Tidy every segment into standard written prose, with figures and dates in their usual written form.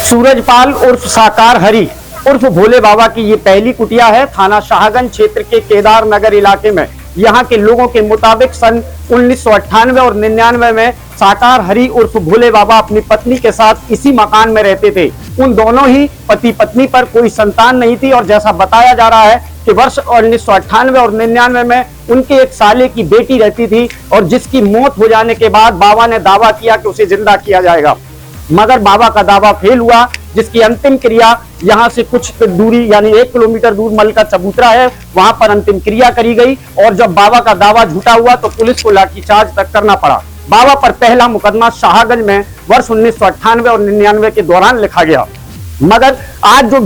सूरजपाल उर्फ साकार हरी उर्फ भोले बाबा की ये पहली कुटिया है। थाना शाहगंज क्षेत्र के केदार नगर इलाके में यहाँ के लोगों के मुताबिक सन 1998 और 99 में साकार हरी उर्फ भोले बाबा अपनी पत्नी के साथ इसी मकान में रहते थे। उन दोनों ही पति पत्नी पर कोई संतान नहीं थी और जैसा बताया जा रहा है कि वर्ष 1998 और 99 में उनके एक साले की बेटी रहती थी और जिसकी मौत हो जाने के बाद बाबा ने दावा किया कि उसे जिंदा किया जाएगा, मगर बाबा का दावा फेल हुआ, जिसकी अंतिम क्रिया यहां से कुछ दूरी यानी 1 किलोमीटर दूर मल का चबूतरा है, वहां पर अंतिम क्रिया करी गई। और जब बाबा का दावा झूठा हुआ तो पुलिस को लाठीचार्ज तक करना पड़ा। बाबा पर पहला मुकदमा शाहगंज में वर्ष 1998 और 99 के दौरान लिखा गया। मगर आज जो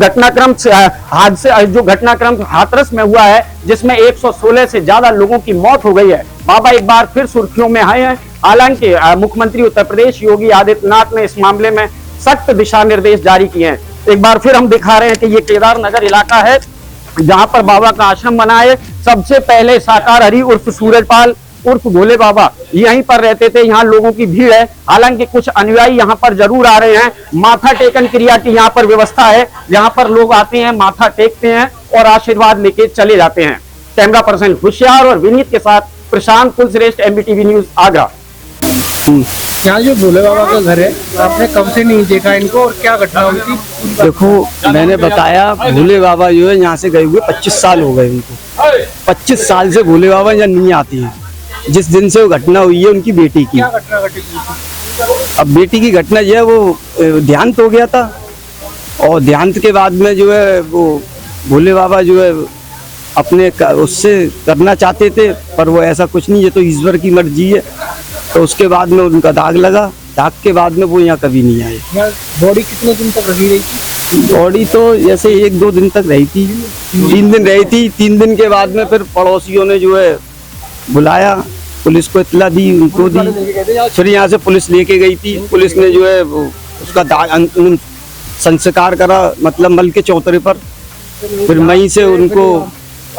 घटनाक्रम हाथरस में हुआ है, जिसमें 116 से ज्यादा लोगों की मौत हो गई है, बाबा एक बार फिर सुर्खियों में आए हैं। हालांकि मुख्यमंत्री उत्तर प्रदेश योगी आदित्यनाथ ने इस मामले में सख्त दिशा निर्देश जारी किए हैं। एक बार फिर हम दिखा रहे हैं कि ये केदार नगर इलाका है जहां पर बाबा का आश्रम बना है। सबसे पहले साकार हरी उर्फ सूरजपाल उर्फ भोले बाबा यहीं पर रहते थे। यहाँ लोगों की भीड़ है, हालांकि कुछ अनुयायी यहाँ पर जरूर आ रहे हैं। माथा टेकन क्रिया की यहाँ पर व्यवस्था है, यहाँ पर लोग आते हैं, माथा टेकते हैं और आशीर्वाद लेके चले जाते हैं। कैमरा पर्सन होशियार और विनीत के साथ प्रशांत कुलश्रेष्ठ, MBTV न्यूज, आगरा। यहाँ जो भोले बाबा का घर है, आपने कब से नहीं देखा इनको और क्या घटना हुई थी? देखो, मैंने बताया भोले बाबा जो है यहाँ से गए हुए 25 साल हो गए उनको। 25 साल से भोले बाबा यहाँ नहीं आती हैं। जिस दिन से वो घटना हुई है उनकी बेटी की, क्या घटना घटी थी? अब बेटी की घटना जो है वो देहांत हो गया था और देहांत के बाद में जो है वो भोले बाबा जो है अपने उससे करना चाहते थे, पर वो ऐसा कुछ नहीं, ये तो ईश्वर की मर्जी है। तो उसके बाद में उनका दाग लगा, दाग के बाद में वो यहाँ कभी नहीं आए। बॉडी कितने दिन तक रही थी? बॉडी तो जैसे 1-2 दिन तक रही थी, 3 दिन रही थी। 3 दिन के बाद में फिर पड़ोसियों ने जो है बुलाया, पुलिस को इत्तला दी, उनको दी, फिर यहाँ से पुलिस लेके गई थी। पुलिस ने जो है उसका संस्कार करा, मतलब मल के चौतरे पर। फिर वहीं से उनको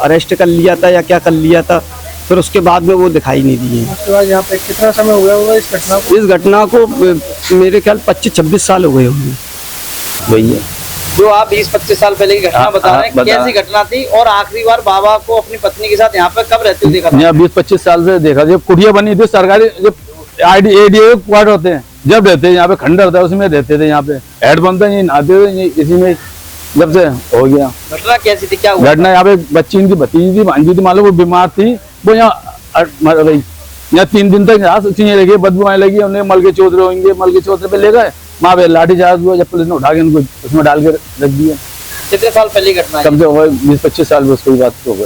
अरेस्ट कर लिया था या क्या कर लिया था, फिर उसके बाद में वो दिखाई नहीं दिए। उसके बाद यहाँ पे कितना समय हो गया होगा इस घटना को? इस घटना को मेरे ख्याल 25-26 साल हो गए होंगे भैया। जो आप 20-25 साल पहले की घटना बता रहे हैं, कैसी घटना थी और आखिरी बार बाबा को अपनी पत्नी के साथ यहाँ पे कब रहते हुए देखा था? 20-25 साल से देखा। जब कुटिया बनी थी सरकारी, जब ADA क्वार्टर होते हैं, जब रहते हैं यहाँ पे, खंडर होता है उसमें रहते थे। यहाँ पे हेड बनता है, नहाते थे इसी में, जब से हो गया। घटना कैसी थी, क्या हुआ? घटना यहाँ पे बच्ची इनकी भतीजी थी, भांजी थी, मालूम वो बीमार थी, वो यहाँ मर गई। यहाँ 3 दिन तक यहाँ चीजें लगी, बदबू आने लगी, उन्हें मल के चौतरे होंगे, मल के चौतरे पे ले गए, वहाँ पे लाठीचार्ज हुआ। जब पुलिस ने उठा के उनको उसमें डाल के रख दिया। कितने साल पहले घटना? कम से 20-25 साल में उसकी बात हो गई।